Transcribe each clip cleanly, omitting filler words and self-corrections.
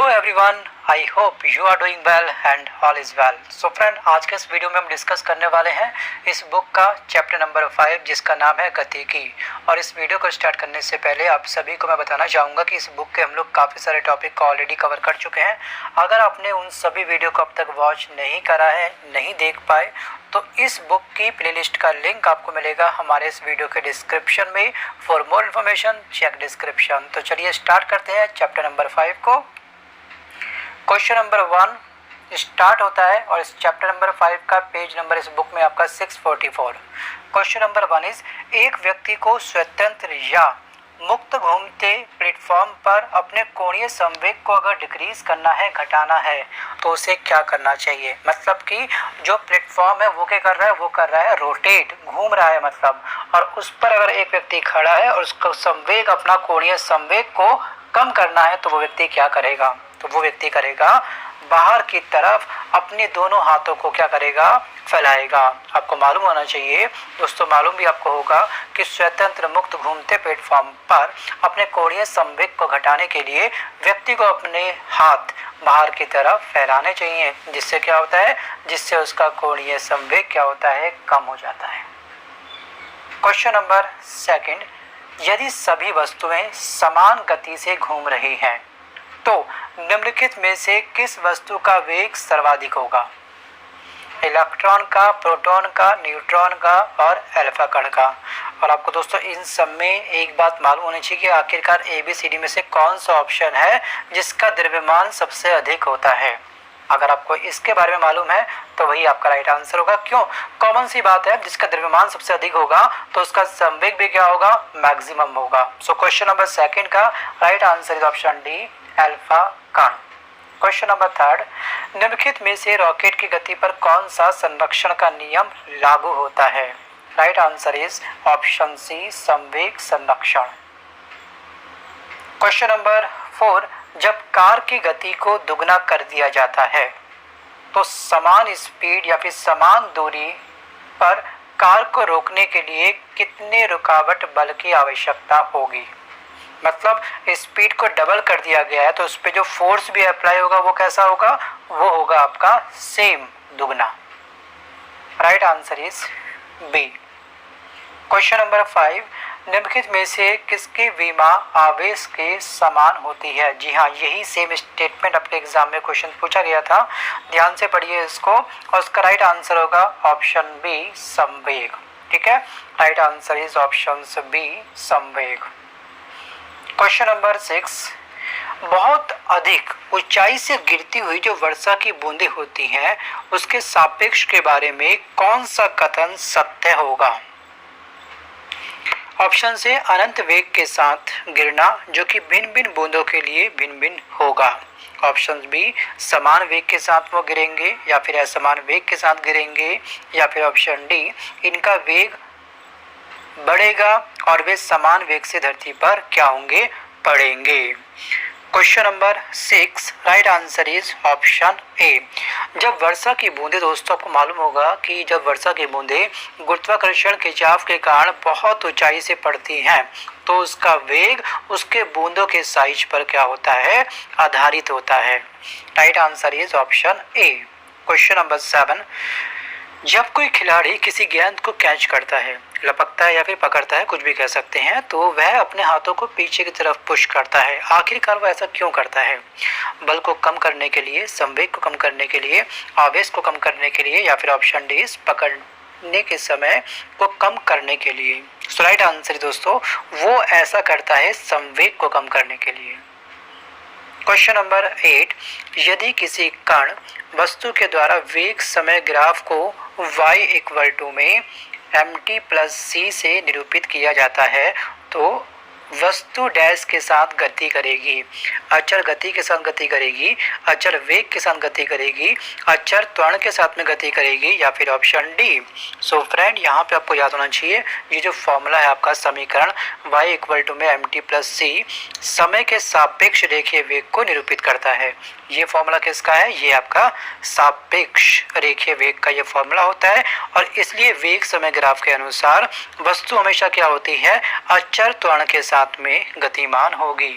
Hello everyone, I hope you are doing well and all is well. So friend, आज के इस video में हम डिस्कस करने वाले हैं इस बुक का चैप्टर नंबर 5 जिसका नाम है गतिकी। और इस वीडियो को स्टार्ट करने से पहले आप सभी को मैं बताना चाहूँगा कि इस बुक के हम लोग काफ़ी सारे टॉपिक को ऑलरेडी कवर कर चुके हैं। अगर आपने उन सभी वीडियो को अब तक वॉच नहीं करा है, नहीं देख पाए, तो इस बुक की प्लेलिस्ट का लिंक आपको मिलेगा हमारे इस वीडियो के डिस्क्रिप्शन में। For more information check description. तो चलिए स्टार्ट करते हैं चैप्टर नंबर 5 को। क्वेश्चन नंबर 1 स्टार्ट होता है और इस चैप्टर नंबर 5 का पेज नंबर इस बुक में आपका 644। क्वेश्चन नंबर 1 इज, एक व्यक्ति को स्वतंत्र या मुक्त घूमते प्लेटफॉर्म पर अपने कोणीय संवेग को अगर डिक्रीज करना है, घटाना है, तो उसे क्या करना चाहिए। मतलब कि जो प्लेटफॉर्म है वो क्या कर रहा है, वो कर रहा है रोटेट, घूम रहा है मतलब। और उस पर अगर एक व्यक्ति खड़ा है और उसका संवेग, अपना कोणीय संवेग को कम करना है, तो वो व्यक्ति क्या करेगा। तो वो व्यक्ति करेगा बाहर की तरफ अपने दोनों हाथों को क्या करेगा, फैलाएगा। आपको मालूम होना चाहिए दोस्तों, मालूम भी आपको होगा कि स्वतंत्र मुक्त घूमते प्लेटफॉर्म पर अपने कोणीय संवेग को घटाने के लिए व्यक्ति को अपने हाथ बाहर की तरफ फैलाने चाहिए। जिससे क्या होता है, जिससे उसका कोणीय संवेग क्या होता है, कम हो जाता है। क्वेश्चन नंबर 2, यदि सभी वस्तुएं समान गति से घूम रही हैं, तो निम्नलिखित में से किस वस्तु का वेग सर्वाधिक होगा। इलेक्ट्रॉन का, प्रोटॉन का, न्यूट्रॉन का और अल्फा कण का। और आपको दोस्तों इन सब में एक बात मालूम होनी चाहिए कि आखिरकार ABCD में से कौन सा ऑप्शन है जिसका द्रव्यमान सबसे अधिक होता है। अगर आपको इसके बारे में मालूम है तो वही आपका राइट आंसर होगा। क्यों, कॉमन सी बात है, जिसका द्रव्यमान सबसे अधिक होगा तो उसका संवेग भी क्या होगा, मैक्सिमम होगा। सो क्वेश्चन नंबर 2 का right answer is option D, alpha कण। क्वेश्चन नंबर 3, निम्नलिखित में से रॉकेट की गति पर कौन सा संरक्षण का नियम लागू होता है। Right answer is option C, संवेग संरक्षण। क्वेश्चन नंबर 4, जब कार की गति को दुगना कर दिया जाता है तो समान स्पीड या फिर समान दूरी पर कार को रोकने के लिए कितने रुकावट बल की आवश्यकता होगी। मतलब स्पीड को डबल कर दिया गया है तो उस पर जो फोर्स भी अप्लाई होगा वो कैसा होगा, वो होगा आपका सेम, दुगना। Right answer is B. Question number 5, निम्नलिखित में से किसकी विमा आवेश के समान होती है। जी हाँ, यही सेम स्टेटमेंट अपने एग्जाम में क्वेश्चन पूछा गया था। ध्यान से पढ़िए इसको और उसका राइट आंसर होगा ऑप्शन बी, संवेग। ठीक है, right answer is option B, संवेग। क्वेश्चन नंबर 6, बहुत अधिक ऊंचाई से गिरती हुई जो वर्षा की बूंदें होती हैं उसके सापेक्ष के बारे में कौन सा कथन सत्य होगा। ऑप्शन से अनंत वेग के साथ गिरना जो कि भिन्न भिन्न बूंदों के लिए भिन्न भिन्न होगा। ऑप्शन बी, समान वेग के साथ वो गिरेंगे या फिर असमान वेग के साथ गिरेंगे, या फिर ऑप्शन डी, इनका वेग बढ़ेगा और वे समान वेग से धरती पर क्या होंगे, पड़ेंगे। Question number 6, right answer is option ए। जब वर्षा की बूंदें, दोस्तों आपको मालूम होगा कि जब वर्षा की बूंदें गुरुत्वाकर्षण खिंचाव के कारण बहुत ऊंचाई से पड़ती हैं तो उसका वेग उसके बूंदों के साइज पर क्या होता है, आधारित होता है। Right answer is option A. Question number 7, जब कोई खिलाड़ी किसी गेंद को कैच करता है, लपकता है या फिर पकड़ता है, कुछ भी कह सकते हैं, तो वह अपने हाथों को पीछे की तरफ पुश करता है। आखिरकार वह ऐसा क्यों करता है। बल को कम करने के लिए, संवेग को कम करने के लिए, आवेश को कम करने के लिए, या फिर ऑप्शन डी, पकड़ने के समय को कम करने के लिए। सो राइट आंसर दोस्तों, वो ऐसा करता है संवेग को कम करने के लिए। क्वेश्चन नंबर 8, यदि किसी कण वस्तु के द्वारा वेग समय ग्राफ को y इक्वल टू में mt+c से निरूपित किया जाता है तो वस्तु डैश के साथ गति करेगी, अचर गति के साथ गति करेगी, अचर वेग के साथ गति करेगी, अचर त्वरण के साथ में गति करेगी, या फिर ऑप्शन डी। सो फ्रेंड, यहाँ पे आपको याद होना चाहिए ये जो फॉर्मूला है आपका समीकरण y इक्वल टू में mt+c समय के सापेक्ष रेखीय वेग को निरूपित करता है। ये फॉर्मूला किसका है, ये आपका सापेक्ष रेखीय वेग का ये फॉर्मूला होता है। और इसलिए वेग समय ग्राफ के अनुसार वस्तु हमेशा क्या होती है, अचर त्वरण के साथ साथ में गतिमान होगी।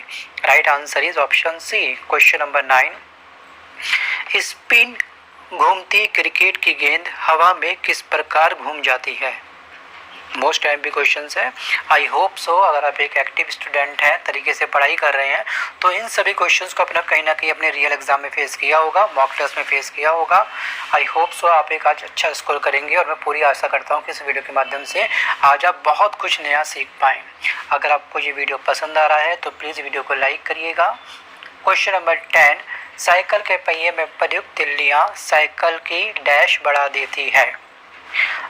Right answer is option C. Question number 9, spin घूमती क्रिकेट की गेंद हवा में किस प्रकार घूम जाती है? मोस्ट टाइम भी क्वेश्चन है। आई होप सो अगर आप एक एक्टिव स्टूडेंट हैं, तरीके से पढ़ाई कर रहे हैं, तो इन सभी क्वेश्चंस को अपना कहीं ना कहीं अपने रियल एग्जाम में फेस किया होगा, मॉक टेस्ट में फेस किया होगा। आई होप सो आप एक आज अच्छा स्कोर करेंगे और मैं पूरी आशा करता हूं कि इस वीडियो के माध्यम से आज आप बहुत कुछ नया सीख पाएँ। अगर आपको ये वीडियो पसंद आ रहा है तो प्लीज़ वीडियो को लाइक करिएगा। क्वेश्चन नंबर 10, साइकिल के पहिए में प्रयुक्त तिल्लियाँ साइकिल की डैश बढ़ा देती है?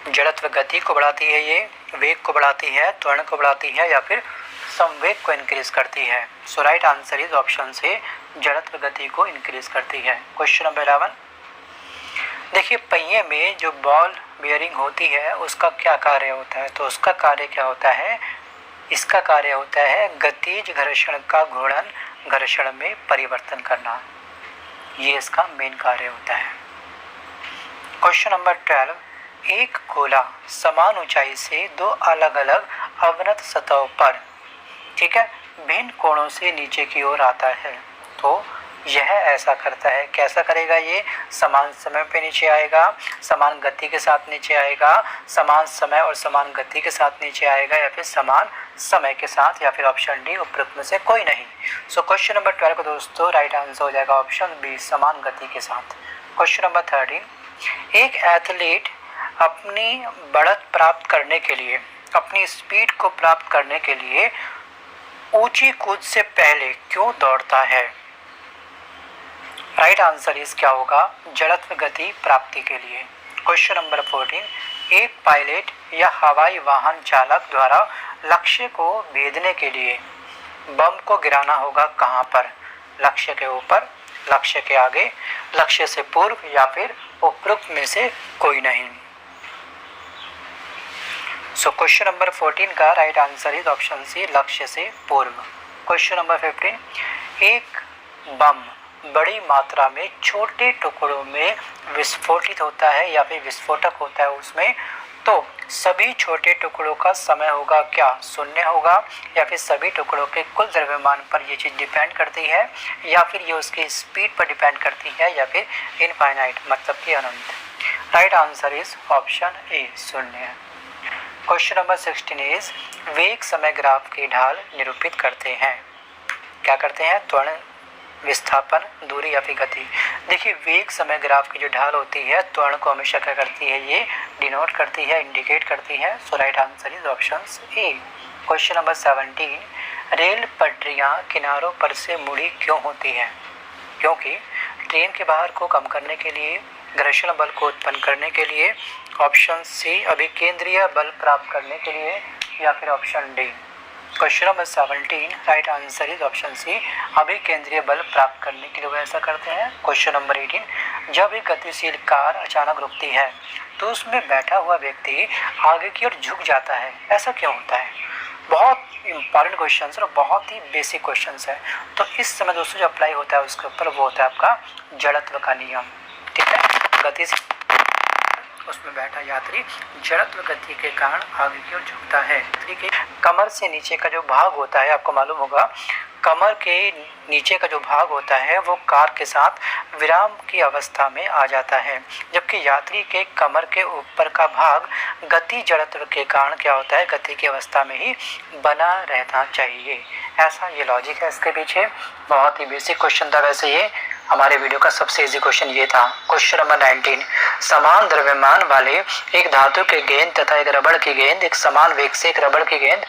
जड़त्व गति को बढ़ाती है, ये वेग को बढ़ाती है, त्वरण को बढ़ाती है, या फिर संवेग को इंक्रीज करती है? So right answer is option से, जड़त्व गति को इंक्रीज करती है। क्वेश्चन नंबर 11, देखिए पहिए में जो बॉल बेयरिंग होती है उसका क्या कार्य होता है? तो उसका कार्य क्या होता है? इसका कार्य होता है गतिज घर्षण का घूर्णन घर्षण में परिवर्तन करना, ये इसका मेन कार्य होता है। क्वेश्चन नंबर 12, एक गोला समान ऊंचाई से दो अलग अलग अवनत सतहों पर, ठीक है, भिन्न कोणों से नीचे की ओर आता है, तो यह ऐसा करता है। कैसा करेगा? ये समान समय पे नीचे आएगा, समान गति के साथ नीचे आएगा, समान समय और समान गति के साथ नीचे आएगा, या फिर समान समय के साथ, या फिर ऑप्शन डी उपरोक्त में से कोई नहीं। सो क्वेश्चन नंबर 12 को दोस्तों राइट आंसर हो जाएगा ऑप्शन बी, समान गति के साथ। क्वेश्चन नंबर 13, एक एथलीट अपनी बढ़त प्राप्त करने के लिए, अपनी स्पीड को प्राप्त करने के लिए ऊंची कूद से पहले क्यों दौड़ता है? राइट आंसर इस क्या होगा? जड़त्व गति प्राप्ति के लिए। क्वेश्चन नंबर 14, एक पायलट या हवाई वाहन चालक द्वारा लक्ष्य को भेदने के लिए बम को गिराना होगा कहां पर? लक्ष्य के ऊपर, लक्ष्य के आगे, लक्ष्य से पूर्व, या फिर उपरोक्त में से कोई नहीं? सो क्वेश्चन नंबर 14 का right answer is option C, लक्ष्य से पूर्व। क्वेश्चन नंबर 15, एक बम बड़ी मात्रा में छोटे टुकड़ों में विस्फोटित होता है या फिर विस्फोटक होता है उसमें, तो सभी छोटे टुकड़ों का समय होगा क्या? शून्य होगा, या फिर सभी टुकड़ों के कुल द्रव्यमान पर ये चीज़ डिपेंड करती है, या फिर ये उसकी स्पीड पर डिपेंड करती है, या फिर इनफाइनाइट मतलब कि अनंत? Right answer is option A, शून्य। क्वेश्चन नंबर 16 इज, वेग समय ग्राफ की ढाल निरूपित करते हैं। क्या करते हैं? त्वरण, विस्थापन, दूरी या फिर गति। देखिए वेग समय ग्राफ की जो ढाल होती है त्वरण को हमेशा क्या करती है? ये डिनोट करती है, इंडिकेट करती है। So right answer is option A. Question number 17, rail पटरियां किनारों पर से मुड़ी क्यों होती है? क्योंकि ट्रेन के भार को कम करने के लिए, घर्षण बल को उत्पन्न करने के लिए, ऑप्शन सी अभिकेंद्रीय बल प्राप्त करने के लिए, या फिर option D. Question number 17 right answer is option C, अभिकेंद्रीय बल प्राप्त करने के लिए वो ऐसा करते हैं। क्वेश्चन नंबर 18, जब एक गतिशील कार अचानक रुकती है तो उसमें बैठा हुआ व्यक्ति आगे की ओर झुक जाता है, ऐसा क्यों होता है? बहुत इंपॉर्टेंट क्वेश्चन है और बहुत ही बेसिक क्वेश्चन है। तो इस समय दोस्तों जो अप्लाई होता है उसके ऊपर वो होता है आपका जड़त्व का नियम, ठीक है। गति उसमें बैठा यात्री जड़त्व गति के कारण आगे की ओर झुकता है, ठीक है। कमर से नीचे का जो भाग होता है आपको मालूम होगा, कमर के नीचे का जो भाग होता है वो कार के साथ विराम की अवस्था में आ जाता है, जबकि यात्री के कमर के ऊपर का भाग गति जड़त्व के कारण क्या होता है? गति की अवस्था में ही बना रहना चाहिए। ऐसा ये लॉजिक है इसके पीछे। बहुत ही बेसिक क्वेश्चन था वैसे ये। हमारे वीडियो का सबसे इजी क्वेश्चन ये था। क्वेश्चन नंबर 19, समान द्रव्यमान वाले एक धातु के गेंद तथा एक रबड़ की गेंद एक समान वेग से एक रबड़ की गेंद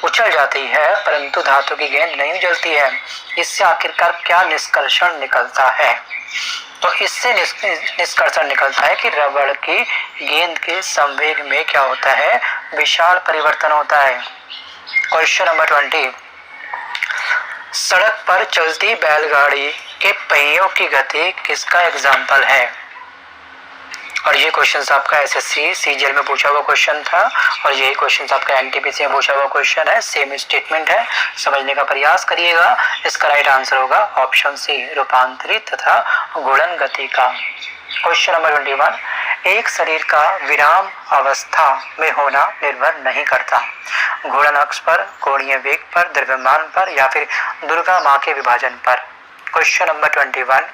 उछल जाती है परंतु धातु की गेंद नहीं उछलती है। इससे आखिरकार क्या निष्कर्षण निकलता है? तो इससे निष्कर्षण निकलता है कि रबड़ की गेंद के संवेग में क्या होता है? विशाल परिवर्तन होता है। क्वेश्चन नंबर 20, सड़क पर चलती बैलगाड़ी के पहियों की गति किसका एग्जाम्पल है? और ये क्वेश्चन आपका एसएससी सीजीएल में पूछा हुआ क्वेश्चन था और यही क्वेश्चन आपका एनटीपीसी में पूछा हुआ क्वेश्चन है। सेम स्टेटमेंट है, समझने का प्रयास करिएगा। इसका राइट आंसर होगा ऑप्शन सी, रूपांतरित तथा गुणन गति का। क्वेश्चन नंबर 21, एक शरीर का विराम अवस्था में होना निर्भर नहीं करता। घूर्णन अक्ष पर, कोणीय वेग पर, द्रव्यमान पर या फिर दुर्गा माँ के विभाजन पर। Question number 21,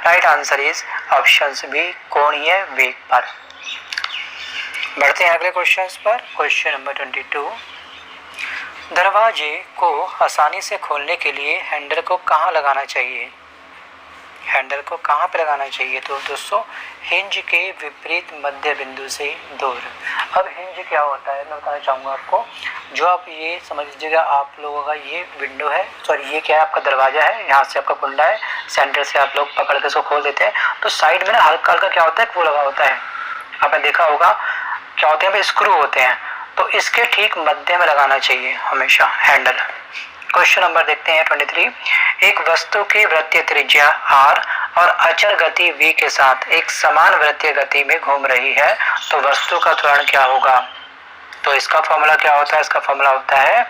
right answer is option B, कोणीय वेग पर। बढ़ते हैं अगले क्वेश्चन पर। क्वेश्चन नंबर 22, दरवाजे को आसानी से खोलने के लिए हैंडल को कहाँ लगाना चाहिए? हैंडल को कहाँ पे लगाना चाहिए? तो दोस्तों हिंज के विपरीत मध्य बिंदु से दूर। अब हिंज क्या होता है मैं बताना चाहूँगा आपको। जो आप ये समझ लीजिएगा, आप लोगों का ये विंडो है, सॉरी ये क्या है, आपका दरवाजा है, यहाँ से आपका कुंडा है, सेंटर से आप लोग पकड़ के इसको खोल देते हैं, तो साइड में ना हल्का हल्का क्या होता है, वो लगा होता है, आपने देखा होगा क्या होते हैं, स्क्रू होते हैं, तो इसके ठीक मध्य में लगाना चाहिए हमेशा हैंडल। क्वेश्चन नंबर देखते हैं 23, एक वस्तु की वृत्तीय त्रिज्या r और अचर गति v के साथ एक समान वृत्तीय गति में घूम रही है, तो वस्तु का त्वरण क्या होगा? तो इसका फॉर्मूला क्या होता है? इसका फॉर्मूला होता है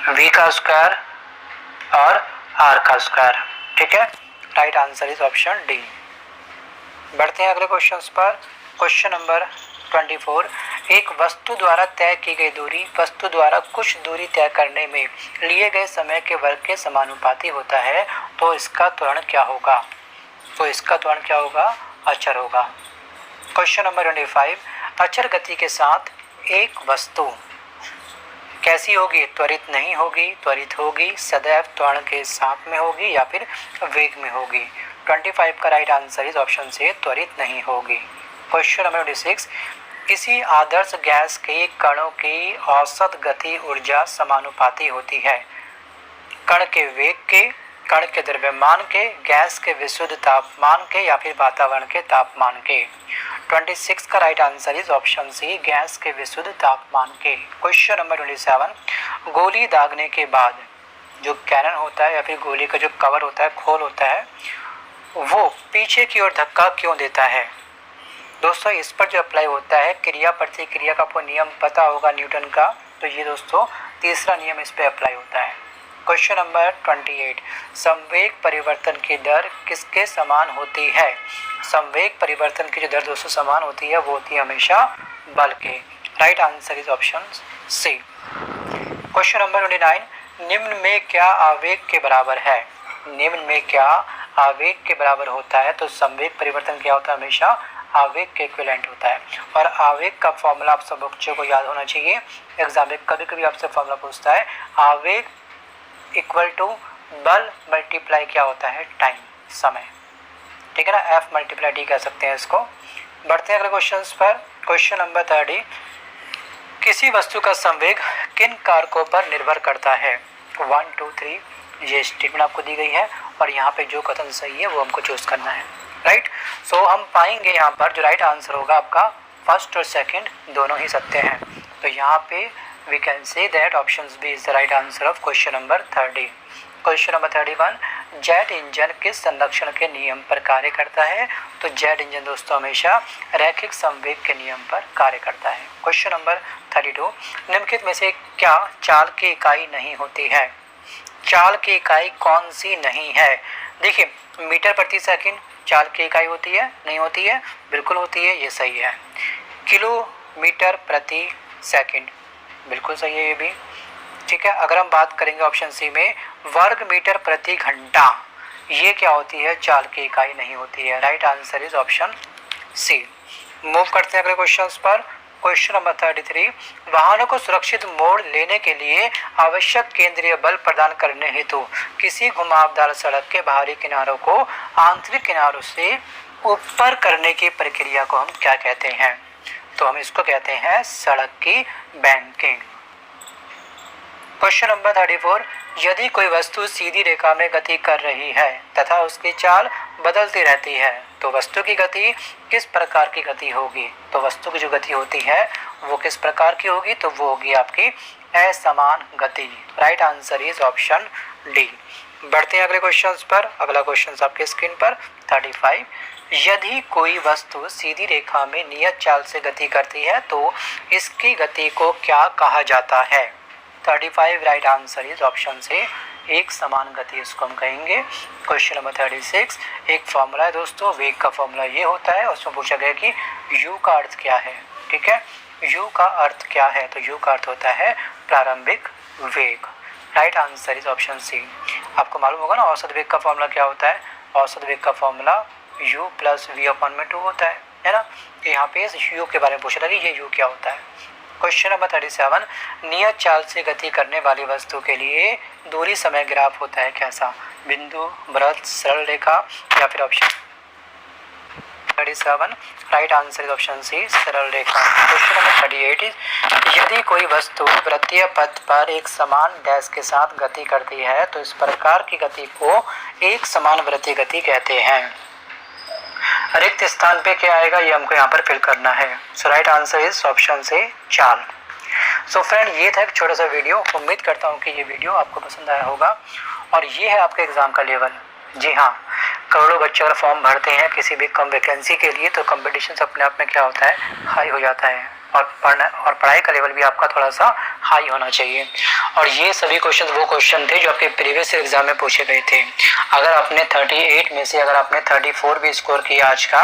v का स्क्वायर और r का स्क्वायर। ठीक है, right answer is option D. बढ़ते हैं अगले क्वेश्चन पर। क्वेश्चन नंबर 24, एक वस्तु द्वारा तय की गई दूरी वस्तु द्वारा कुछ दूरी तय करने में लिए गए समय के वर्ग के समानुपाती होता है, तो इसका त्वरण क्या होगा? तो इसका त्वरण क्या होगा? अचर होगा। क्वेश्चन नंबर 25, अचर गति के साथ एक वस्तु कैसी होगी? त्वरित नहीं होगी, त्वरित होगी, सदैव त्वरण के साथ में होगी या फिर वेग में होगी। 25 का राइट आंसर इज ऑप्शन से त्वरित नहीं होगी। क्वेश्चन नंबर 26, किसी आदर्श गैस के कणों की औसत गति ऊर्जा समानुपाती होती है कण के वेग के, कण के द्रव्यमान के, गैस के विशुद्ध तापमान के या फिर वातावरण के तापमान के। 26 का right answer is option C, gas के विशुद्ध तापमान के। क्वेश्चन नंबर 27, गोली दागने के बाद जो कैनन होता है या फिर गोली का जो कवर होता है, खोल होता है, वो पीछे की ओर धक्का क्यों देता है? दोस्तों इस पर जो अप्लाई होता है क्रिया प्रतिक्रिया का आपको नियम पता होगा न्यूटन का, तो ये दोस्तों तीसरा नियम इस पे अप्लाई होता है। क्वेश्चन नंबर 28, संवेग परिवर्तन की दर किसके समान होती है? संवेग परिवर्तन की जो दर दोस्तों समान होती है वो होती है हमेशा बल के। Right answer is option C. Question number 29, निम्न में क्या आवेग के बराबर है? निम्न में क्या आवेग के बराबर होता है? तो संवेग परिवर्तन क्या होता है? हमेशा आवेग के इक्विवेलेंट होता है। और आवेग का फॉर्मूला आप सब बच्चों को याद होना चाहिए। एग्जाम में कभी कभी आपसे फॉर्मूला पूछता है, आवेग इक्वल टू बल मल्टीप्लाई क्या होता है? टाइम, समय। ठीक है ना, एफ मल्टीप्लाई डी कह सकते हैं इसको। बढ़ते हैं अगले क्वेश्चन पर। क्वेश्चन नंबर 30, किसी वस्तु का संवेग किन कारकों पर निर्भर करता है? 1 2 3 ये स्टेटमेंट आपको दी गई है और यहाँ पे जो कथन सही है वो हमको चूज करना है। राइट, सो हम पाएंगे यहाँ पर जो राइट आंसर होगा आपका फर्स्ट और सेकंड दोनों ही सत्य हैं। तो यहाँ पे we can say that option B is the right answer of question number 30। Question number 31, jet engine किस संरक्षण के नियम पर कार्य करता है? तो जेट इंजन दोस्तों हमेशा रैखिक संवेग के नियम पर कार्य करता है। क्वेश्चन नंबर 32, निम्नलिखित में से क्या चाल की इकाई नहीं होती है? चाल की इकाई कौन सी नहीं है? देखिए, मीटर प्रति सेकंड चाल की इकाई होती है? नहीं होती है? बिल्कुल होती है, ये सही है। किलोमीटर प्रति सेकंड बिल्कुल सही है ये भी। ठीक है, अगर हम बात करेंगे ऑप्शन सी में वर्ग मीटर प्रति घंटा, ये क्या होती है? चाल की इकाई नहीं होती है। Right answer is option C. Move करते हैं अगले क्वेश्चन पर। क्वेश्चन नंबर 33, वाहनों को सुरक्षित मोड़ लेने के लिए आवश्यक केंद्रीय बल प्रदान करने हेतु किसी घुमावदार सड़क के बाहरी किनारों को आंतरिक किनारों से ऊपर करने की प्रक्रिया को हम क्या कहते हैं? तो हम इसको कहते हैं सड़क की बैंकिंग। क्वेश्चन नंबर 34, यदि कोई वस्तु सीधी रेखा में गति कर रही है तथा उसकी चाल बदलती रहती है तो वस्तु की गति किस प्रकार की गति होगी? तो वस्तु की जो गति होती है वो किस प्रकार की होगी? तो वो होगी आपकी असमान गति। Right answer is option D. बढ़ते हैं अगले क्वेश्चन पर। अगला क्वेश्चन आपके स्क्रीन पर 35, यदि कोई वस्तु सीधी रेखा में नियत चाल से गति करती है तो इसकी गति को क्या कहा जाता है? 35 राइट आंसर इज ऑप्शन से एक समान गति इसको हम कहेंगे। क्वेश्चन नंबर 36, एक फॉर्मूला है दोस्तों, वेग का फॉर्मूला ये होता है। उसमें पूछा गया कि u का अर्थ क्या है। ठीक है, u का अर्थ क्या है, तो u का अर्थ होता है प्रारंभिक वेग। Right answer is option C. आपको मालूम होगा ना औसत वेग का फॉर्मूला क्या होता है। औसत वेग का फॉर्मूला u प्लस v/2 होता है ना। तो यहाँ पे इस u के बारे में पूछा था कि ये u क्या होता है। क्वेश्चन नंबर 37, नियत चाल से गति करने वाली वस्तु के लिए दूरी समय ग्राफ होता है कैसा। बिंदु, वृत्त, सरल रेखा या फिर option 37। Right answer is option C, सरल रेखा। क्वेश्चन नंबर 38, यदि कोई वस्तु वृत्तीय पथ पर एक समान डैश के साथ गति करती है तो इस प्रकार की गति को एक समान वृत्तीय गति कहते हैं। रिक्त स्थान पे क्या आएगा ये हमको यहाँ पर फिल करना है। So right answer is option से चाल। सो फ्रेंड, ये था एक छोटा सा वीडियो। उम्मीद करता हूँ कि ये वीडियो आपको पसंद आया होगा। और ये है आपके एग्ज़ाम का लेवल। जी हाँ, करोड़ों बच्चे अगर फॉर्म भरते हैं किसी भी कम वैकेंसी के लिए तो कंपटीशन अपने आप में क्या होता है, हाई हो जाता है। और पढ़ाई का लेवल भी आपका थोड़ा सा हाई होना चाहिए। और ये सभी क्वेश्चन वो क्वेश्चन थे जो आपके प्रीवियस एग्जाम में पूछे गए थे। अगर आपने 38 में से अगर आपने 34 भी स्कोर किया आज का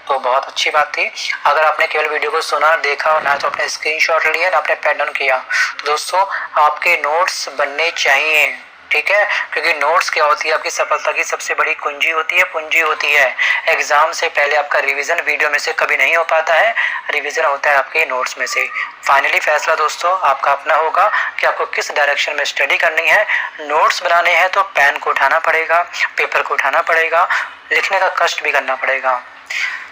तो बहुत अच्छी बात थी। अगर आपने केवल वीडियो को सुना, देखा और ना तो अपने स्क्रीनशॉट लिया ना अपने पैड डाउन किया तो दोस्तों आपके नोट्स बनने चाहिए। ठीक है, क्योंकि नोट्स क्या होती है, आपकी सफलता की सबसे बड़ी कुंजी होती है, पूंजी होती है। एग्जाम से पहले आपका रिवीजन वीडियो में से कभी नहीं हो पाता है, रिवीजन होता है आपके नोट्स में से। फाइनली फैसला दोस्तों आपका अपना होगा कि आपको किस डायरेक्शन में स्टडी करनी है। नोट्स बनाने हैं तो पेन को उठाना पड़ेगा, पेपर को उठाना पड़ेगा, लिखने का कष्ट भी करना पड़ेगा।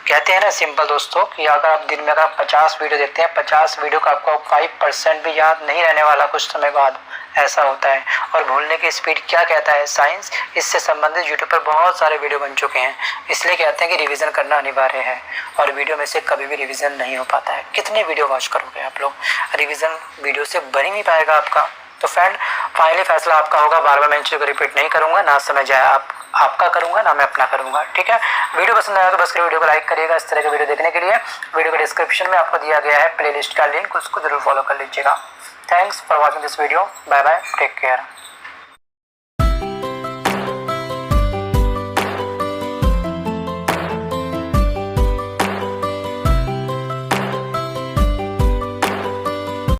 कहते हैं ना सिंपल दोस्तों कि अगर आप दिन में अगर 50 वीडियो देखते हैं, 50 वीडियो का आपको 5% भी याद नहीं रहने वाला कुछ समय बाद, ऐसा होता है। और भूलने की स्पीड क्या कहता है साइंस, इससे संबंधित यूट्यूब पर बहुत सारे वीडियो बन चुके हैं। इसलिए कहते हैं कि रिवीजन करना अनिवार्य है और वीडियो में से कभी भी रिवीजन नहीं हो पाता है। कितने वीडियो वॉच करोगे आप लोग, रिवीजन वीडियो से बन ही नहीं पाएगा आपका। तो फ्रेंड, फाइनली फैसला आपका होगा। बार बार मैं इन चीज़ों को रिपीट नहीं करूंगा, ना समय जाए आपका करूंगा ना मैं अपना करूंगा। ठीक है, वीडियो पसंद आया तो बस वीडियो को लाइक करिएगा। इस तरह के वीडियो देखने के लिए वीडियो के डिस्क्रिप्शन में आपको दिया गया है प्लेलिस्ट का लिंक, उसको जरूर फॉलो कर लीजिएगा। Thanks for watching this video. Bye bye, take care.